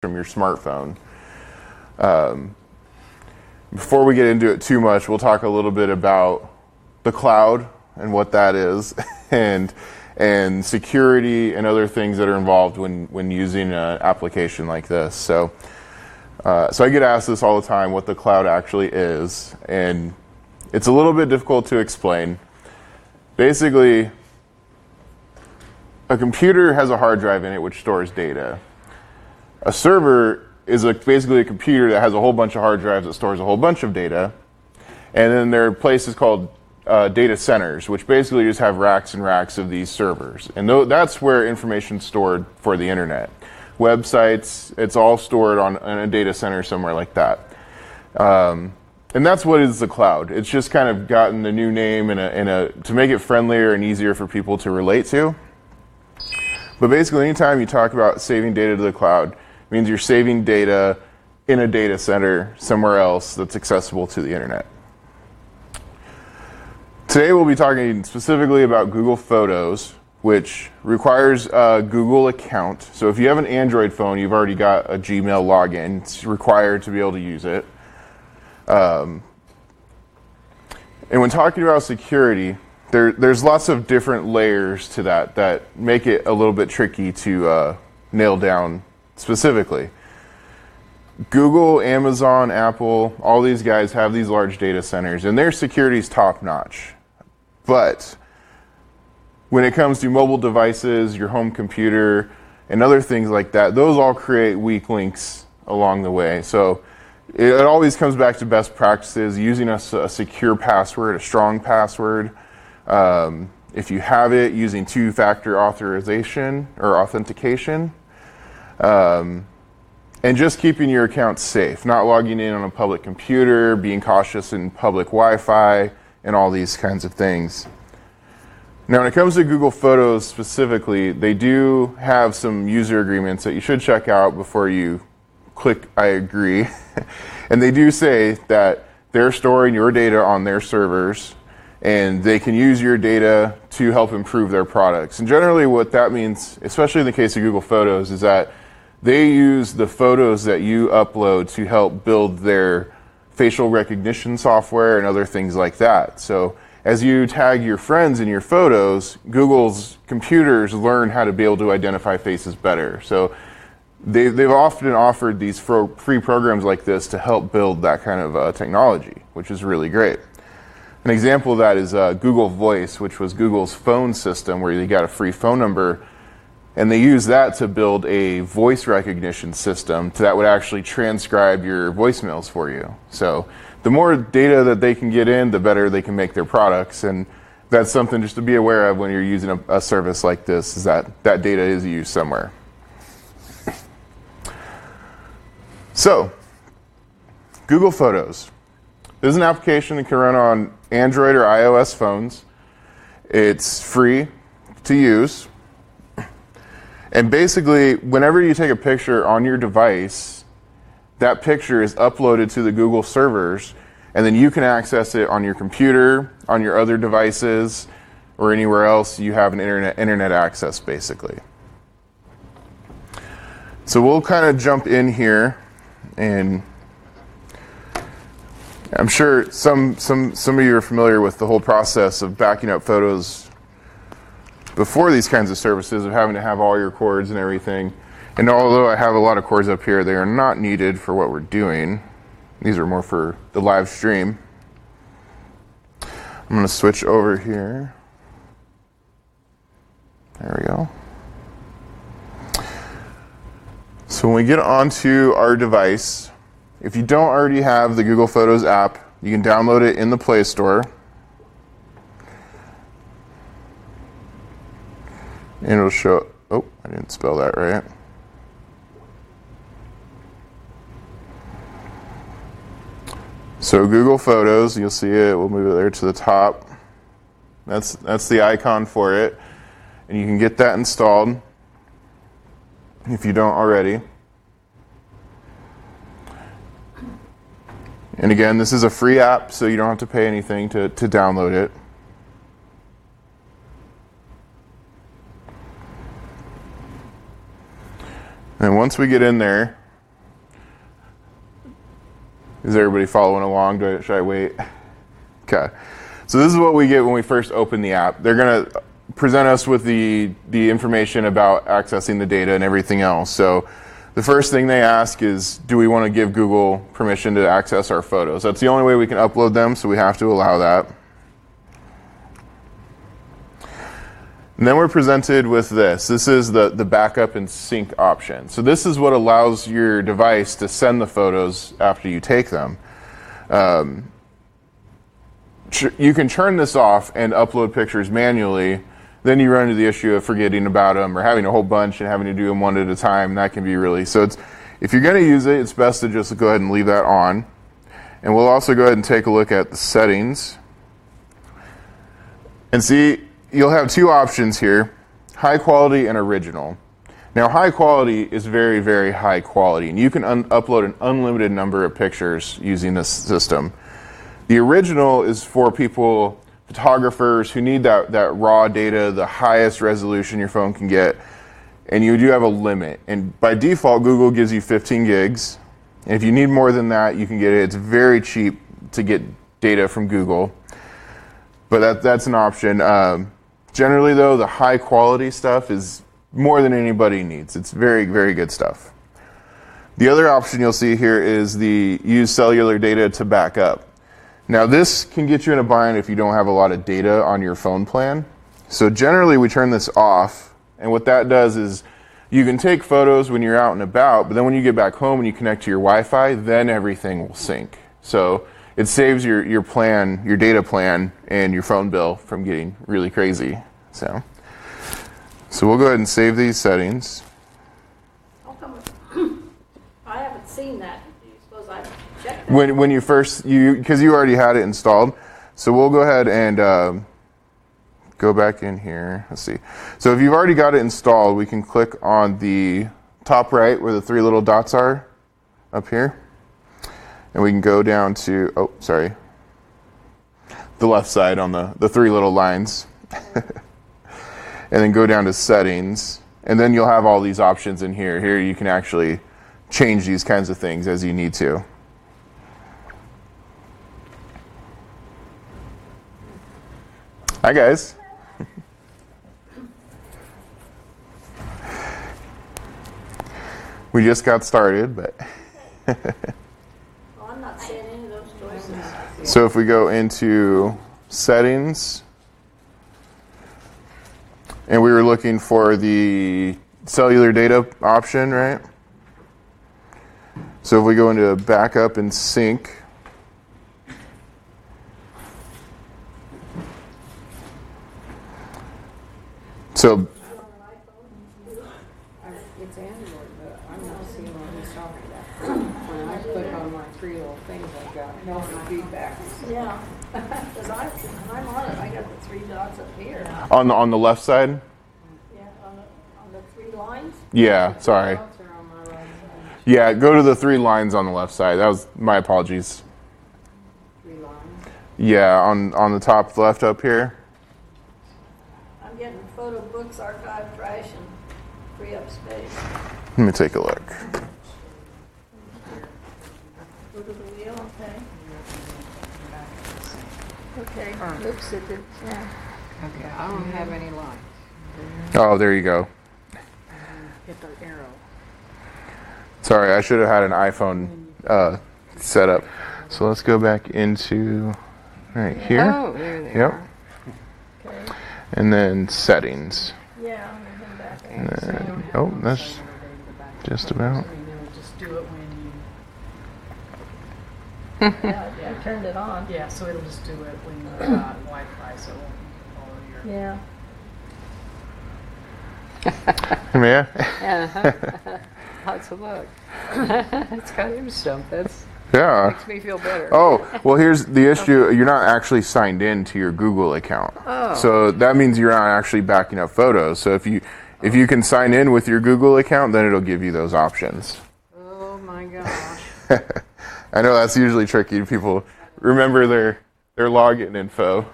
from your smartphone. Before we get into it too much, we'll talk a little bit about the cloud and what that is, and security and other things that are involved when using an application like this. So I get asked this all the time, what the cloud actually is, and it's a little bit difficult to explain. Basically, a computer has a hard drive in it which stores data. A server is basically a computer that has a whole bunch of hard drives that stores a whole bunch of data. And then there are places called data centers, which basically just have racks and racks of these servers. And that's where information's stored for the internet. Websites, it's all stored in a data center somewhere like that. And that's what is the cloud. It's just kind of gotten a new name to make it friendlier and easier for people to relate to. But basically, anytime you talk about saving data to the cloud, it means you're saving data in a data center somewhere else that's accessible to the internet. Today we'll be talking specifically about Google Photos, which requires a Google account. So if you have an Android phone, you've already got a Gmail login. It's required to be able to use it. And when talking about security, there's lots of different layers to that make it a little bit tricky to nail down specifically. Google, Amazon, Apple, all these guys have these large data centers, and their security is top-notch. But when it comes to mobile devices, your home computer, and other things like that, those all create weak links along the way. So it always comes back to best practices, using a secure password, a strong password. If you have it, using two-factor authorization or authentication. And just keeping your account safe, not logging in on a public computer, being cautious in public Wi-Fi, and all these kinds of things. Now, when it comes to Google Photos specifically, they do have some user agreements that you should check out before you click I agree. And they do say that they're storing your data on their servers, and they can use your data to help improve their products. And generally what that means, especially in the case of Google Photos, is that they use the photos that you upload to help build their facial recognition software and other things like that. So as you tag your friends in your photos, Google's computers learn how to be able to identify faces better. So they've often offered these free programs like this to help build that kind of technology, which is really great. An example of that is Google Voice, which was Google's phone system where you got a free phone number, and they use that to build a voice recognition system that would actually transcribe your voicemails for you. So the more data that they can get in, the better they can make their products, and that's something just to be aware of when you're using a service like this, is that data is used somewhere. So, Google Photos. This is an application that can run on Android or iOS phones. It's free to use. And basically, whenever you take a picture on your device, that picture is uploaded to the Google servers, and then you can access it on your computer, on your other devices, or anywhere else you have an internet access, basically. So we'll kind of jump in here, and I'm sure some of you are familiar with the whole process of backing up photos before these kinds of services, of having to have all your cords and everything. And although I have a lot of cords up here, they are not needed for what we're doing. These are more for the live stream. I'm going to switch over here. There we go. So when we get onto our device, if you don't already have the Google Photos app, you can download it in the Play Store. And it'll show, oh, I didn't spell that right. So Google Photos, you'll see it, we'll move it there to the top. That's the icon for it. And you can get that installed if you don't already. And again, this is a free app, so you don't have to pay anything to download it. And once we get in there, Is everybody following along? Should I wait? Okay. So this is what we get when we first open the app. They're going to present us with the information about accessing the data and everything else. So the first thing they ask is, do we want to give Google permission to access our photos? That's the only way we can upload them, so we have to allow that. And then we're presented with this. This is the backup and sync option. So this is what allows your device to send the photos after you take them. You can turn this off and upload pictures manually. Then you run into the issue of forgetting about them or having a whole bunch and having to do them one at a time. And that can be really, so if you're going to use it, it's best to just go ahead and leave that on. And we'll also go ahead and take a look at the settings. And see, you'll have two options here, high quality and original. Now, high quality is very, very high quality, and you can upload an unlimited number of pictures using this system. The original is for people, photographers, who need that raw data, the highest resolution your phone can get, and you do have a limit. And by default, Google gives you 15 gigs. And if you need more than that, you can get it. It's very cheap to get data from Google, but that's an option. Generally, though, the high quality stuff is more than anybody needs. It's very, very good stuff. The other option you'll see here is the use cellular data to back up. Now, this can get you in a bind if you don't have a lot of data on your phone plan. So generally, we turn this off, and what that does is you can take photos when you're out and about, but then when you get back home and you connect to your Wi-Fi, then everything will sync. So it saves your plan, your data plan, and your phone bill from getting really crazy. So we'll go ahead and save these settings. How come I haven't seen that? Do you suppose I checked that? When you first, because you already had it installed. So we'll go ahead and go back in here. Let's see. So if you've already got it installed, we can click on the top right where the three little dots are up here. And we can go down to, the left side on the three little lines. And then go down to settings. And then you'll have all these options in here. Here you can actually change these kinds of things as you need to. Hi, guys. We just got started, but... I'm not seeing any of those choices. So if we go into settings, and we were looking for the cellular data option, right? So if we go into backup and sync, so it's Android, but I'm not seeing what he's talking about. When I click on my three little things, I've got no feedback. Yeah, because I'm on it. I got the three dots up here. on the left side. Yeah, on the three lines. Yeah, sorry. Dots are on my right side. Yeah, go to the three lines on the left side. That was my apologies. Three lines. Yeah, on the top left up here. I'm getting photo books, archive, trash, and free up space. Let me take a look. Go to the wheel, okay. Okay, looks at it, yeah. Okay, I don't have any lines. Oh, there you go. Hit the arrow. Sorry, I should have had an iPhone set up. So let's go back into right here. Oh, there they Yep. are. Okay, And then settings. yeah, and then back. And then, oh, that's just about. Just do it when Yeah, I turned it on. you, yeah, so it'll just do it when you've got Wi-Fi, so it won't follow your... Yeah. Yeah. Uh-huh. How's it look? It's kind of interesting. That's Yeah. makes me feel better. Oh, well, here's the issue. You're not actually signed in to your Google account. Oh. So that means you're not actually backing up photos. So if you can sign in with your Google account, then it'll give you those options. Oh my gosh. I know that's usually tricky. People remember their login info.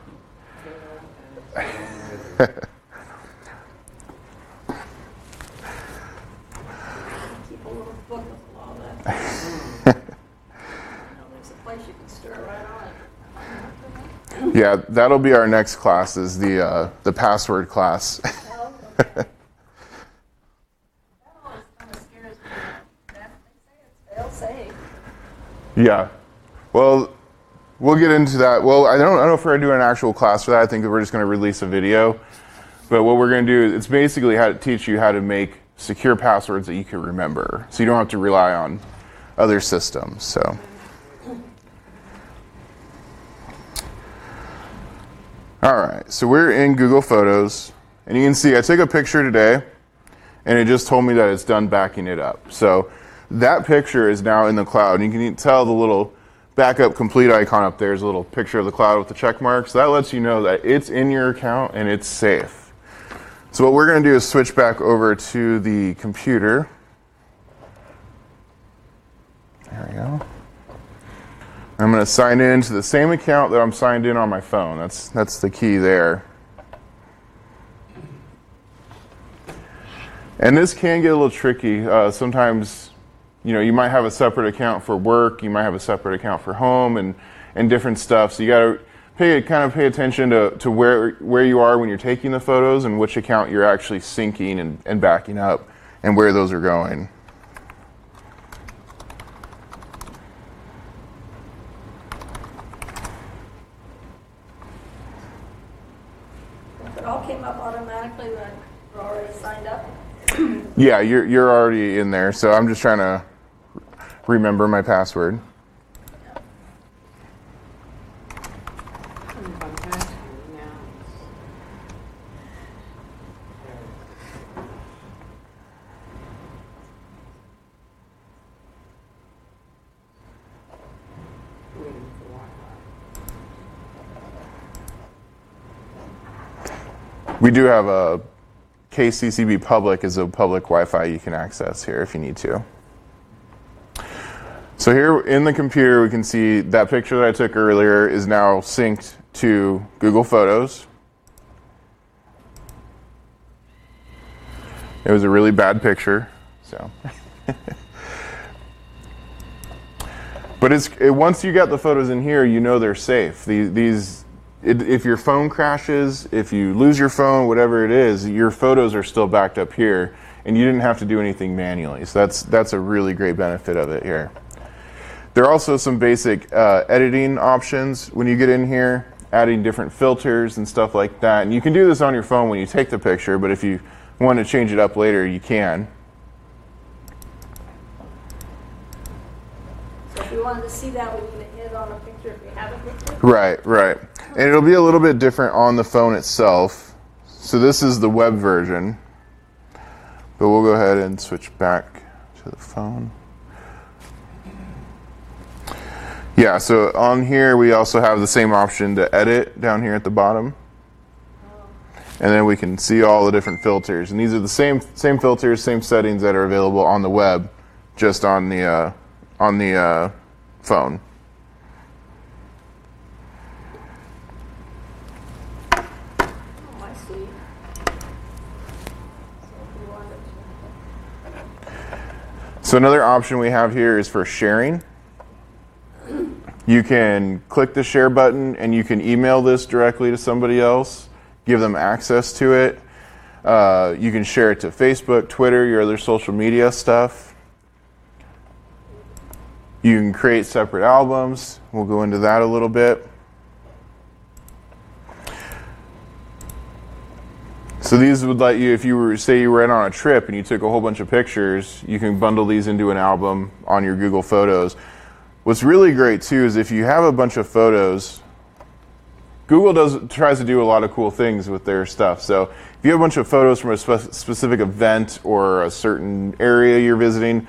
Keep a little book of all that. Yeah, that'll be our next class, is the password class. Oh, okay. That always kind of scares me. That they say it's fail-safe. Yeah. Well, we'll get into that. Well, I don't know if we're going to do an actual class for that. I think that we're just going to release a video. But what we're going to do is it's basically how to teach you how to make secure passwords that you can remember. So you don't have to rely on other systems. So. All right, so we're in Google Photos, and you can see I took a picture today, and it just told me that it's done backing it up. So that picture is now in the cloud, and you can tell the little backup complete icon up there is a little picture of the cloud with the check mark. So that lets you know that it's in your account and it's safe. So what we're going to do is switch back over to the computer. There we go. I'm going to sign in to the same account that I'm signed in on my phone. That's the key there. And this can get a little tricky. Sometimes, you might have a separate account for work. You might have a separate account for home and different stuff. So you got to pay attention to where you are when you're taking the photos and which account you're actually syncing and backing up and where those are going. If it all came up automatically when we're already signed up. Yeah, you're already in there, so I'm just trying to remember my password. If I'm asking you now, waiting for Wi-Fi. We do have a KCCB Public is a public Wi-Fi you can access here if you need to. So here in the computer, we can see that picture that I took earlier is now synced to Google Photos. It was a really bad picture, so. But once you get the photos in here, you know they're safe. If your phone crashes, if you lose your phone, whatever it is, your photos are still backed up here, and you didn't have to do anything manually. So that's a really great benefit of it here. There are also some basic editing options when you get in here, adding different filters and stuff like that. And you can do this on your phone when you take the picture, but if you want to change it up later, you can. So if we wanted to see that, we need to hit on a picture if we have a picture. Right. And it'll be a little bit different on the phone itself. So this is the web version. But we'll go ahead and switch back to the phone. Yeah, so on here we also have the same option to edit down here at the bottom. And then we can see all the different filters. And these are the same filters, same settings that are available on the web, just on the phone. Oh, I see. So if we wanted to. So another option we have here is for sharing. You can click the share button and you can email this directly to somebody else, give them access to it. You can share it to Facebook, Twitter, your other social media stuff. You can create separate albums. We'll go into that a little bit. So these would let you, if you were, say you were on a trip and you took a whole bunch of pictures, you can bundle these into an album on your Google Photos. What's really great too is if you have a bunch of photos, Google tries to do a lot of cool things with their stuff. So if you have a bunch of photos from a specific event or a certain area you're visiting,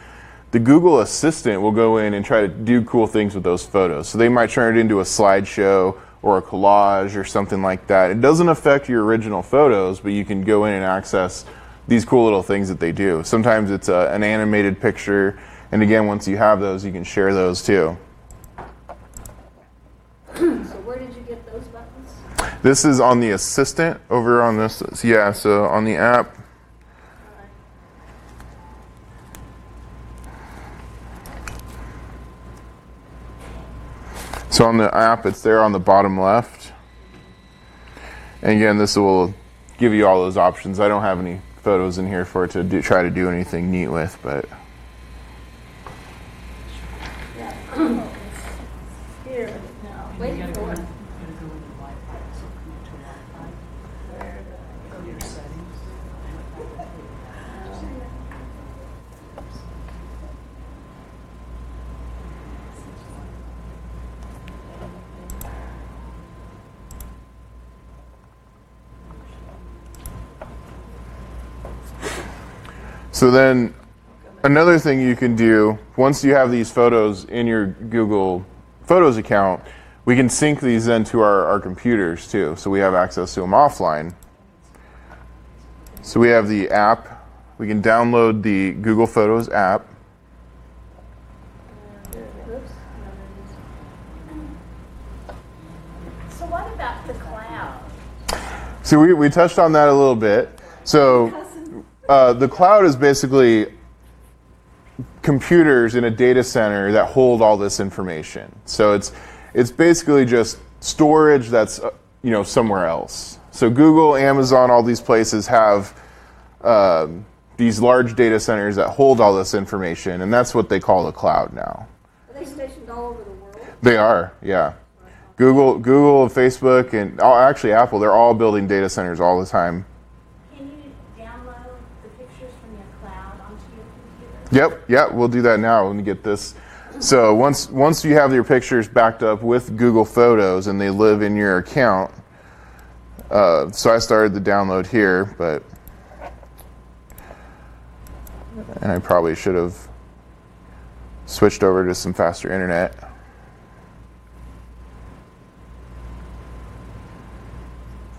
the Google Assistant will go in and try to do cool things with those photos. So they might turn it into a slideshow or a collage or something like that. It doesn't affect your original photos, but you can go in and access these cool little things that they do. Sometimes it's an animated picture. And again, once you have those, you can share those too. So where did you get those buttons? This is on the Assistant over on this. Yeah, so on the app. So on the app, it's there on the bottom left. And again, this will give you all those options. I don't have any photos in here for it to try to do anything neat with, but Yeah. Here, now, waiting for it. Go to your settings. so then another thing you can do, once you have these photos in your Google Photos account, we can sync these then to our computers too. So we have access to them offline. So we have the app. We can download the Google Photos app. Oops. So what about the cloud? So we touched on that a little bit. So the cloud is basically computers in a data center that hold all this information. So it's basically just storage that's somewhere else. So Google, Amazon, all these places have these large data centers that hold all this information, and that's what they call the cloud now. Are they stationed all over the world? They are, yeah. Google, Facebook, and actually Apple, they're all building data centers all the time. Can you download the pictures from your cloud onto your computer? Yep, we'll do that now when we get this. So once you have your pictures backed up with Google Photos and they live in your account, so I started the download here, and I probably should have switched over to some faster internet.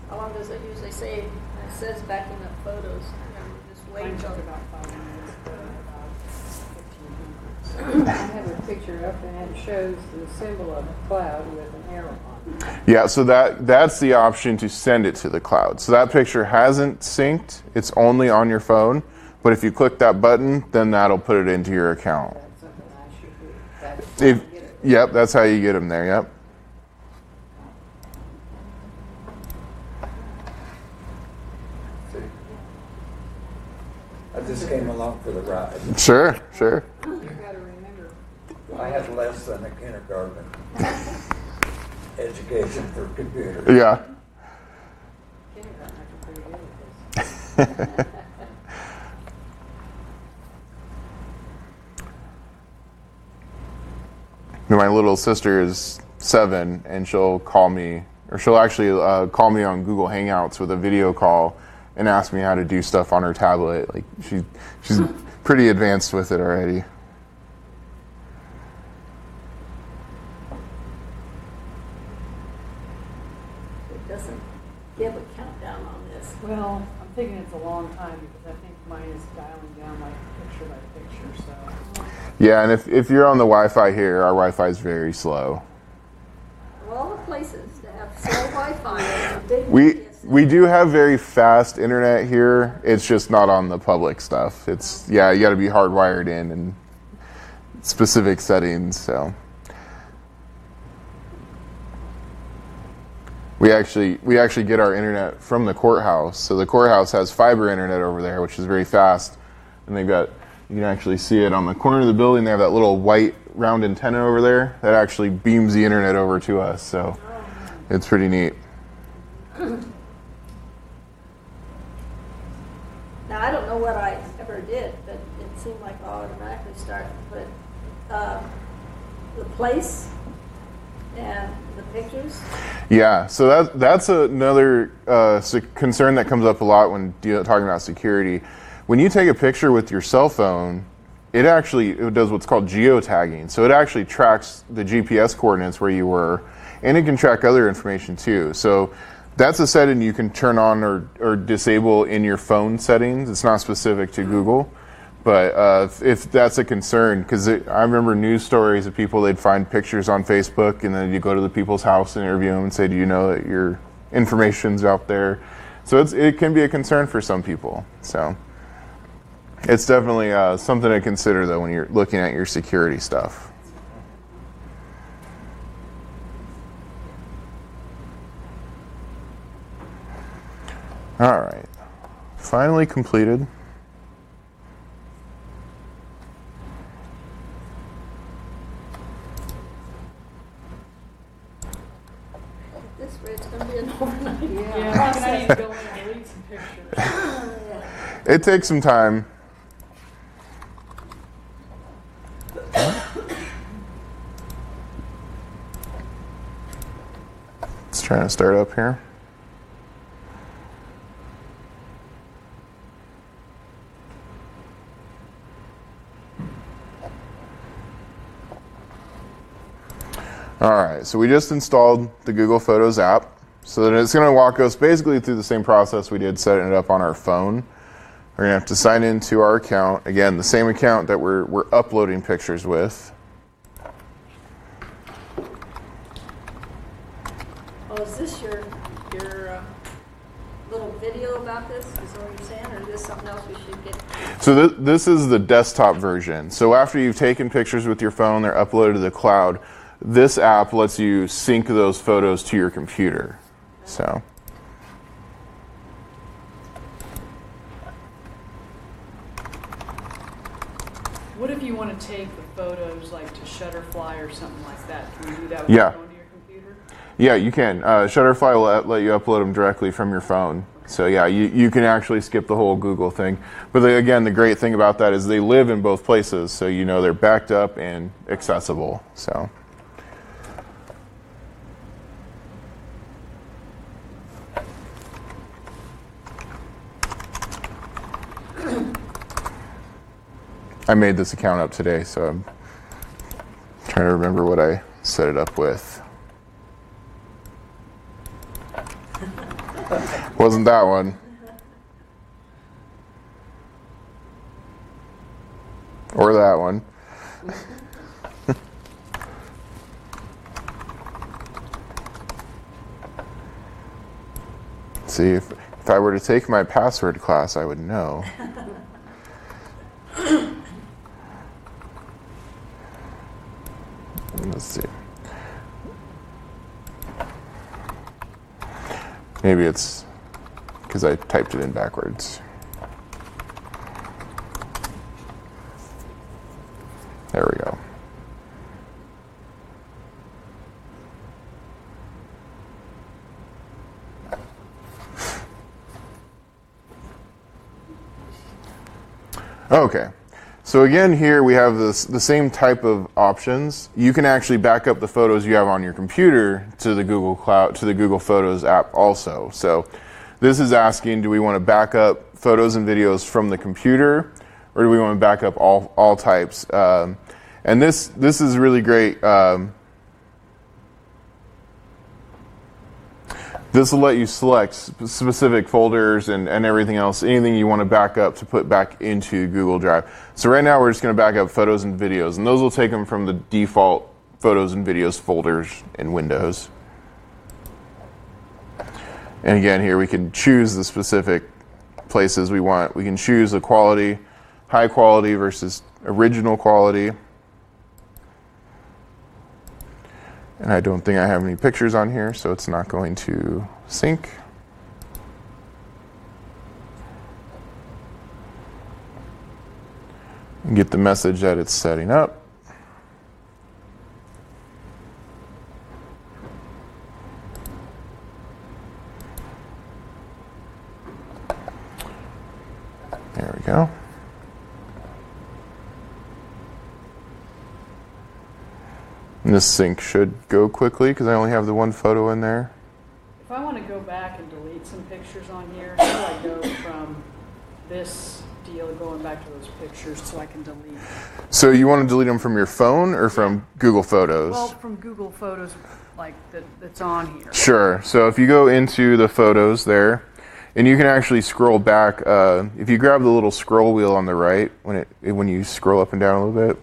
How long does it usually say? It says backing up photos. And just wait Mine until took about 5 minutes, but about 15 minutes. I have a picture up and it shows the symbol of a cloud with an arrow on it. Yeah, so that's the option to send it to the cloud. So that picture hasn't synced. It's only on your phone. But if you click that button, then that'll put it into your account. That's something I should do. That's how I get it. Yep, that's how you get them there, yep. I just came along for the ride. Sure. You gotta remember, I had less than a kindergarten education for computers. Yeah. kindergarten, I'm pretty good at this. My little sister is 7, and she'll call me, or she'll actually call me on Google Hangouts with a video call and ask me how to do stuff on her tablet. Like she's pretty advanced with it already. it doesn't give a countdown on this. Well, I'm thinking it's a long time because I think mine is dialing down like picture by picture, so. Yeah, and if you're on the Wi-Fi here, our Wi-Fi is very slow. Of all the places that have slow Wi-Fi, there's a big We do have very fast internet here. It's just not on the public stuff. It's you got to be hardwired in and specific settings. So we actually get our internet from the courthouse. So the courthouse has fiber internet over there, which is very fast, and they've got, you can actually see it on the corner of the building. They have that little white round antenna over there that actually beams the internet over to us. So it's pretty neat. Now, I don't know what I ever did, but it seemed like I automatically started to put the place and the pictures. Yeah, so that's another concern that comes up a lot when talking about security. When you take a picture with your cell phone, it does what's called Geo Tagging. So it actually tracks the GPS coordinates where you were, and it can track other information too. So that's a setting you can turn on or disable in your phone settings. It's not specific to Google, but if that's a concern, because I remember news stories of people, they'd find pictures on Facebook, and then you go to the people's house and interview them and say, do you know that your information's out there? So it can be a concern for some people. So it's definitely something to consider, though, when you're looking at your security stuff. All right, finally completed. At this rate, it's going to be an overnight. Yeah, I need to go in and delete some pictures. It takes some time. It's trying to start up here. All right, so we just installed the Google Photos app. So then it's going to walk us basically through the same process we did setting it up on our phone. We're going to have to sign into our account. Again, the same account that we're uploading pictures with. Oh, is this your little video about this? Is that what you're saying? Or is this something else we should get? So this is the desktop version. So after you've taken pictures with your phone, they're uploaded to the cloud. This app lets you sync those photos to your computer. So. What if you want to take the photos like to Shutterfly or something like that? Can you do that with Yeah. your phone to your computer? Yeah, you can. Shutterfly will let you upload them directly from your phone. So yeah, you can actually skip the whole Google thing. But again, the great thing about that is they live in both places. So you know they're backed up and accessible. So. I made this account up today, so I'm trying to remember what I set it up with. Wasn't that one. Or that one. See, if I were to take my password class, I would know. Let's see. Maybe it's because I typed it in backwards. There we go. Okay. So again, here we have the same type of options. You can actually back up the photos you have on your computer to the Google Cloud, to the Google Photos app also. So this is asking, do we want to back up photos and videos from the computer, or do we want to back up all types? And this is really great. This will let you select specific folders and everything else, anything you want to back up to put back into Google Drive. So right now we're just going to back up photos and videos, and those will take them from the default photos and videos folders in Windows. And again, here we can choose the specific places we want. We can choose the quality, high quality versus original quality. And I don't think I have any pictures on here, so it's not going to sync. And get the message that it's setting up. There we go. And this sync should go quickly because I only have the one photo in there. If I want to go back and delete some pictures on here, how do I go from this deal going back to those pictures so I can delete? So you want to delete them from your phone or from Google Photos? Well, from Google Photos, like that's on here. Sure. So if you go into the photos there, and you can actually scroll back. If you grab the little scroll wheel on the right, when you scroll up and down a little bit,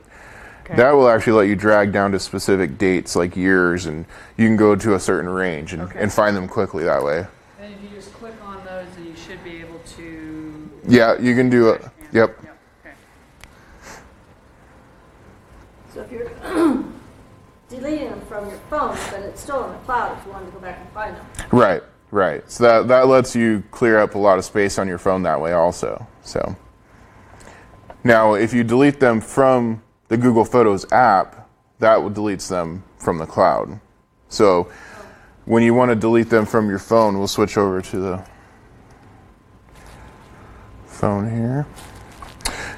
Okay. that will actually let you drag down to specific dates like years, and you can go to a certain range and find them quickly that way. And if you just click on those, then you should be able to. Yeah, you can do it. Yep. Okay. So if you're deleting them from your phone, but it's still in the cloud if you wanted to go back and find them. Right. Right. So that lets you clear up a lot of space on your phone that way also. So now if you delete them from the Google Photos app, that deletes them from the cloud. So when you want to delete them from your phone, we'll switch over to the phone here.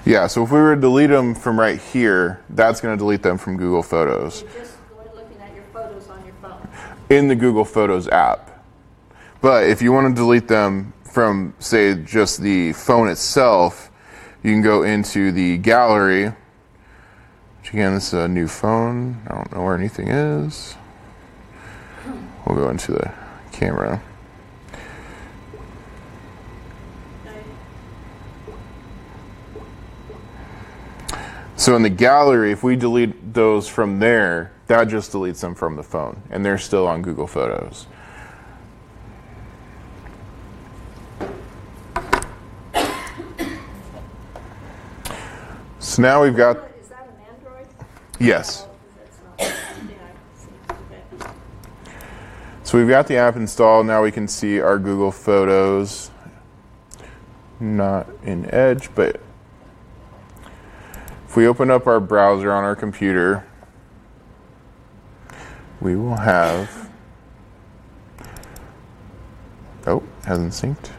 Yeah, so if we were to delete them from right here, that's going to delete them from Google Photos. You're just looking at your photos on your phone. In the Google Photos app. But if you want to delete them from, say, just the phone itself, you can go into the gallery, which again, this is a new phone. I don't know where anything is. We'll go into the camera. So in the gallery, if we delete those from there, that just deletes them from the phone, and they're still on Google Photos. So now we've got... Is that an Android? Yes. Oh, that's not something I see. Okay. So we've got the app installed. Now we can see our Google Photos. Not in Edge, but if we open up our browser on our computer, we will have... Oh, hasn't synced.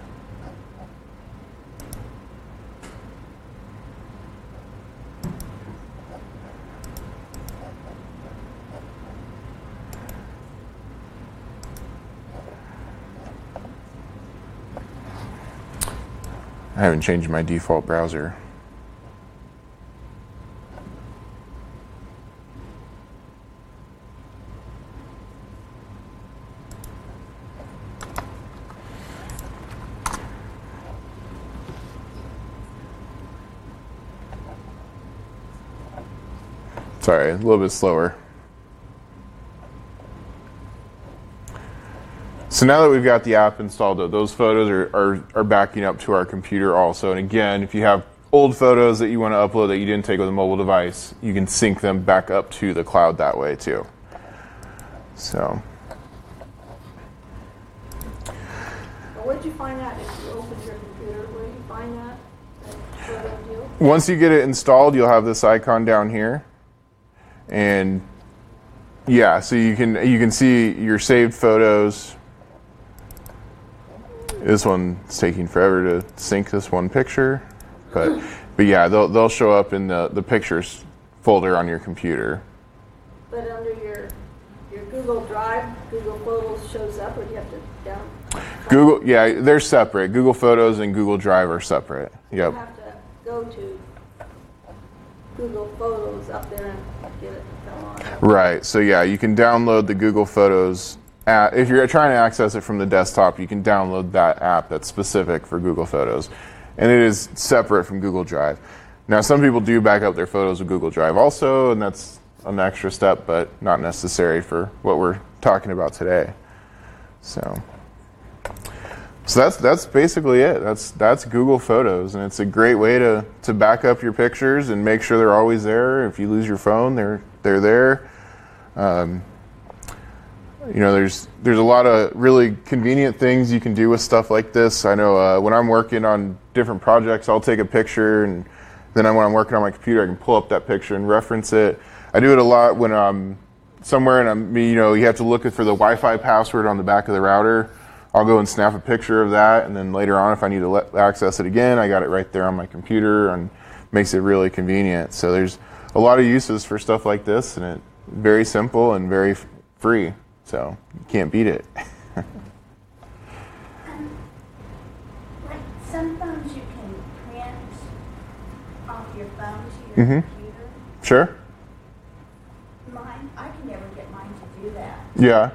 I haven't changed my default browser. Sorry, a little bit slower. So now that we've got the app installed, those photos are backing up to our computer also. And again, if you have old photos that you want to upload that you didn't take with a mobile device, you can sync them back up to the cloud that way too. So. Well, where'd you find that? If you opened your computer, where did you find that? Photo deal? Once you get it installed, you'll have this icon down here. And yeah, so you can see your saved photos. This one's taking forever to sync this one picture, but yeah, they'll show up in the pictures folder on your computer. But under your Google Drive, Google Photos shows up, or do you have to down? Google, yeah, they're separate. Google Photos and Google Drive are separate. Yep. You have to go to Google Photos up there and get it to come on. Right. So yeah, you can download the Google Photos app. If you're trying to access it from the desktop, you can download that app that's specific for Google Photos, and it is separate from Google Drive. Now, some people do back up their photos with Google Drive also, and that's an extra step, but not necessary for what we're talking about today. So that's basically it. That's Google Photos, and it's a great way to back up your pictures and make sure they're always there. If you lose your phone, they're there. You know, there's a lot of really convenient things you can do with stuff like this. I know when I'm working on different projects, I'll take a picture, and then when I'm working on my computer, I can pull up that picture and reference it. I do it a lot when I'm somewhere and you have to look for the Wi-Fi password on the back of the router. I'll go and snap a picture of that, and then later on, if I need to access it again, I got it right there on my computer, and makes it really convenient. So there's a lot of uses for stuff like this, and it's very simple and very free. So you can't beat it. Like some phones you can print off your phone to your computer. Sure. Mine, I can never get mine to do that. Yeah.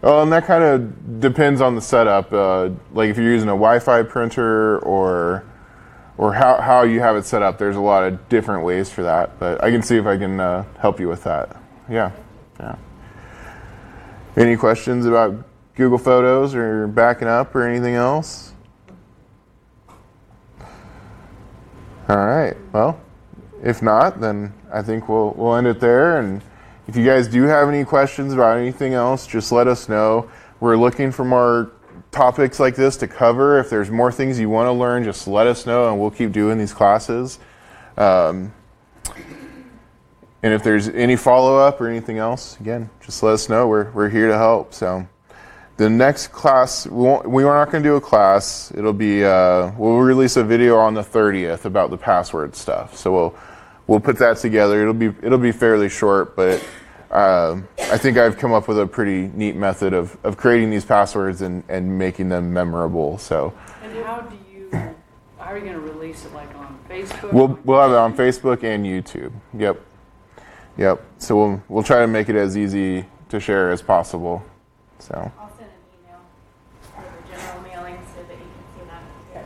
Well, and that kind of depends on the setup. Like if you're using a Wi-Fi printer or how you have it set up, there's a lot of different ways for that. But I can see if I can help you with that. Yeah. Any questions about Google Photos or backing up or anything else? All right. Well, if not, then I think we'll end it there. And if you guys do have any questions about anything else, just let us know. We're looking for more topics like this to cover. If there's more things you want to learn, just let us know and we'll keep doing these classes. And if there's any follow-up or anything else, again, just let us know. We're here to help. So the next class, we are not going to do a class. It'll be, we'll release a video on the 30th about the password stuff. So we'll put that together. It'll be fairly short, but I think I've come up with a pretty neat method of creating these passwords and making them memorable. So. And how are you going to release it, like on Facebook? We'll have it on Facebook and YouTube. Yep. So we'll try to make it as easy to share as possible. So. I'll send an email or the general mailing so that you can see that.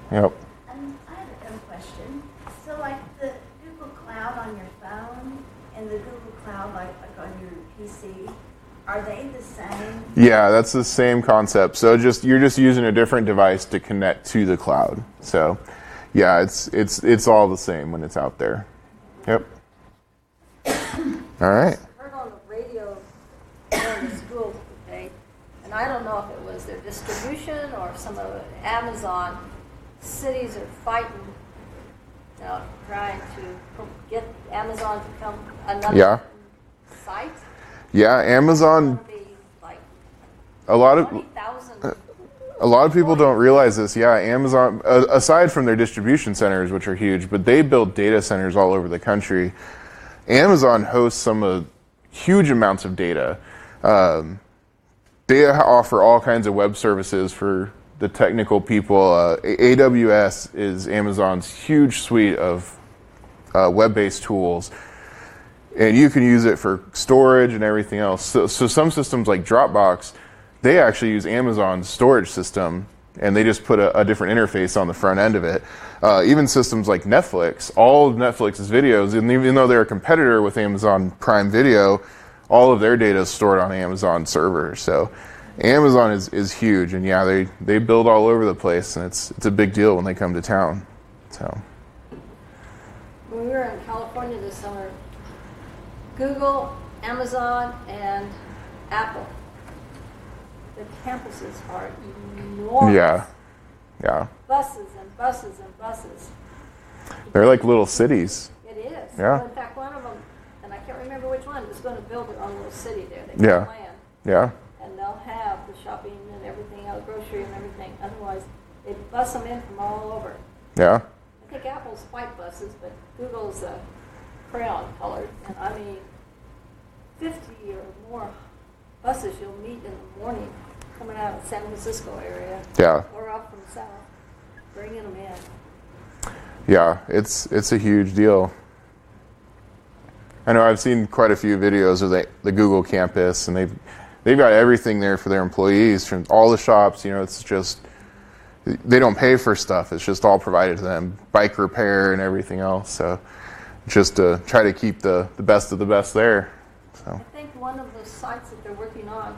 Yep. I have a dumb question. So like the Google Cloud on your phone and the Google Cloud like on your PC, are they the same? Yeah, that's the same concept. So you're just using a different device to connect to the cloud. So, yeah, it's all the same when it's out there. Yep. All right. I heard on the radio during the school today, and I don't know if it was their distribution or some of it, Amazon, cities are fighting, trying to get Amazon to come another site. Yeah, Amazon. It'll be like A lot of 20,000. people don't realize this. Yeah, Amazon, aside from their distribution centers, which are huge, but they build data centers all over the country. Amazon hosts some of huge amounts of data. They offer all kinds of web services for the technical people. AWS is Amazon's huge suite of web-based tools. And you can use it for storage and everything else. So some systems like Dropbox, they actually use Amazon's storage system, and they just put a different interface on the front end of it. Even systems like Netflix, all of Netflix's videos, and even though they're a competitor with Amazon Prime Video, all of their data is stored on Amazon servers. So Amazon is huge, and yeah, they build all over the place, and it's a big deal when they come to town. So When we were in California this summer, Google, Amazon, and Apple, the campuses are enormous. Yeah. Buses and buses and buses. They're like little cities. It is. Yeah. Well, in fact, one of them, and I can't remember which one, is going to build their own little city there. They Yeah. can land, Yeah. and they'll have the shopping and everything, grocery and everything. Otherwise, they bus them in from all over. Yeah. I think Apple's white buses, but Google's crayon colored. And I mean, 50 or more buses you'll meet in the morning coming out of the San Francisco area Yeah. or up from south, bringing them in. Yeah, it's a huge deal. I know I've seen quite a few videos of the Google campus, and they've got everything there for their employees from all the shops. It's just they don't pay for stuff; it's just all provided to them, bike repair and everything else. So just to try to keep the best of the best there. So I think one of the sites that they're working on,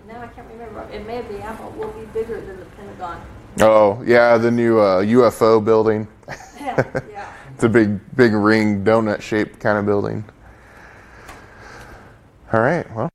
now I can't remember, it may be Apple, will be bigger than the Pentagon. oh yeah, the new UFO building. Yeah. It's a big ring donut shaped kind of building. All right, well.